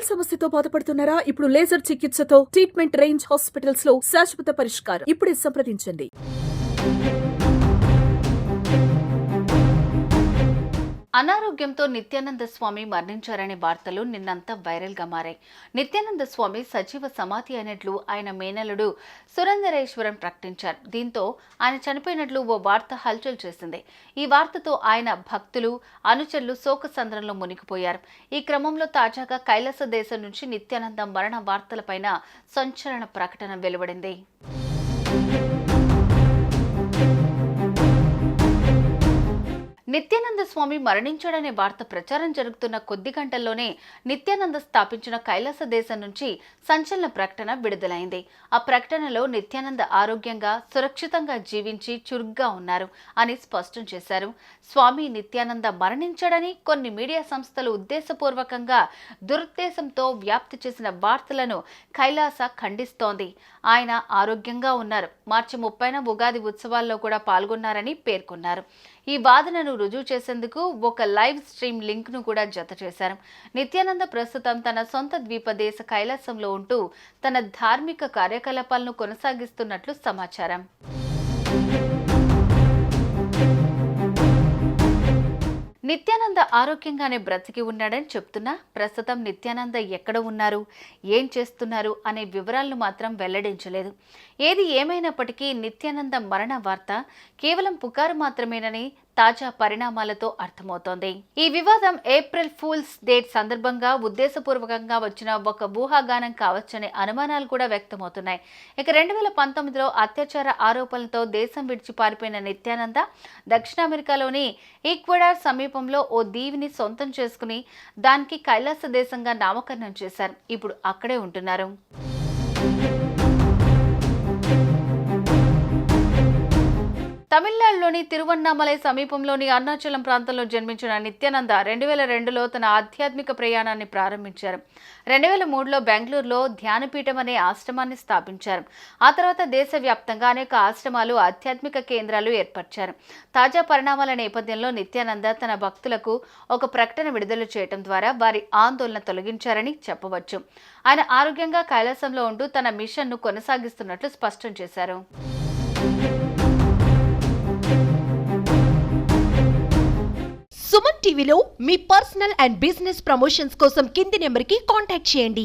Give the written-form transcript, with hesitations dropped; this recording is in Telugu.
మొటిమల సమస్యతో బాధపడుతున్నారా? ఇప్పుడు లేజర్ చికిత్సతో ట్రీట్మెంట్ రేంజ్ హాస్పిటల్స్ లో శాశ్వత పరిష్కారం. ఇప్పుడే సంప్రదించండి. అనారోగ్యంతో నిత్యానంద స్వామి మరణించారనే వార్తలు నిన్నంతా వైరల్ గా మారాయి. నిత్యానంద స్వామి సజీవ సమాధి అయినట్లు ఆయన మేనలుడు సురేందరేశ్వరన్ ప్రకటించారు. దీంతో ఆయన చనిపోయినట్లు ఓ వార్త హల్చల్ చేసింది. ఈ వార్తతో ఆయన భక్తులు అనుచరులు శోకసంద్రంలో మునిగిపోయారు. ఈ క్రమంలో తాజాగా కైలాస దేశం నుంచి నిత్యానంద మరణ వార్తలపైన సంచలన ప్రకటన వెలువడింది. నిత్యానంద స్వామి మరణించాడనే వార్త ప్రచారం జరుగుతున్న కొద్ది గంటల్లోనే నిత్యానంద స్థాపించిన కైలాస దేశం నుంచి సంచలన ప్రకటన విడుదలైంది. ఆ ప్రకటనలో నిత్యానంద ఆరోగ్యంగా సురక్షితంగా జీవించి చురుగ్గా ఉన్నారు అని స్పష్టం చేశారు. స్వామి నిత్యానంద మరణించాడని కొన్ని మీడియా సంస్థలు ఉద్దేశపూర్వకంగా దురుద్దేశంతో వ్యాప్తి చేసిన వార్తలను కైలాస ఖండిస్తోంది. ఆయన ఆరోగ్యంగా ఉన్నారు. మార్చి 30న ఉగాది ఉత్సవాల్లో కూడా పాల్గొన్నారని పేర్కొన్నారు. ఈ వాదనను రుజువు చేసేందుకు ఒక లైవ్ స్ట్రీమ్ లింక్ ను కూడా జత చేశారు. నిత్యానంద ప్రస్తుతం తన సొంత ద్వీపదేశ కైలాసంలో ఉంటూ తన ధార్మిక కార్యకలాపాలను కొనసాగిస్తున్నట్లు సమాచారం. నిత్యానంద ఆరోగ్యంగానే బ్రతికి ఉన్నాడని చెప్తున్నా ప్రస్తుతం నిత్యానంద ఎక్కడ ఉన్నారు, ఏం చేస్తున్నారు అనే వివరాలను మాత్రం వెల్లడించలేదు. ఏది ఏమైనప్పటికీ నిత్యానంద మరణ వార్త కేవలం పుకారు మాత్రమేనని తాజా పరిణామాలతో అర్థమవుతోంది. ఈ వివాదం ఏప్రిల్ ఫూల్స్ డేట్ సందర్భంగా ఉద్దేశపూర్వకంగా వచ్చిన ఒక ఊహాగానం కావచ్చనే అనుమానాలు కూడా వ్యక్తమవుతున్నాయి. ఇక 2019లో అత్యాచార ఆరోపణలతో దేశం విడిచి పారిపోయిన నిత్యానంద దక్షిణ అమెరికాలోని ఈక్వెడార్ సమీపంలో ఓ దీవిని సొంతం చేసుకుని దానికి కైలాస దేశంగా నామకరణం చేశారు. ఇప్పుడు అక్కడే ఉంటున్నారు. తమిళనాడులోని తిరువన్నామలై సమీపంలోని అరుణాచలం ప్రాంతంలో జన్మించిన నిత్యానంద 2002లో తన ఆధ్యాత్మిక ప్రయాణాన్ని ప్రారంభించారు. 2003లో బెంగళూరులో ధ్యానపీఠం అనే ఆశ్రమాన్ని స్థాపించారు. ఆ తర్వాత దేశవ్యాప్తంగా అనేక ఆశ్రమాలు, ఆధ్యాత్మిక కేంద్రాలు ఏర్పరిచారు. తాజా పరిణామాల నేపథ్యంలో నిత్యానంద తన భక్తులకు ఒక ప్రకటన విడుదల చేయడం ద్వారా వారి ఆందోళన తొలగించారని చెప్పవచ్చు. ఆయన ఆరోగ్యంగా కైలాసంలో ఉంటూ తన మిషన్ను కొనసాగిస్తున్నట్లు స్పష్టం చేశారు. సుమన్ టీవీలో మీ పర్సనల్ అండ్ బిజినెస్ ప్రమోషన్స్ కోసం కింది నెంబర్కి కాంటాక్ట్ చేయండి.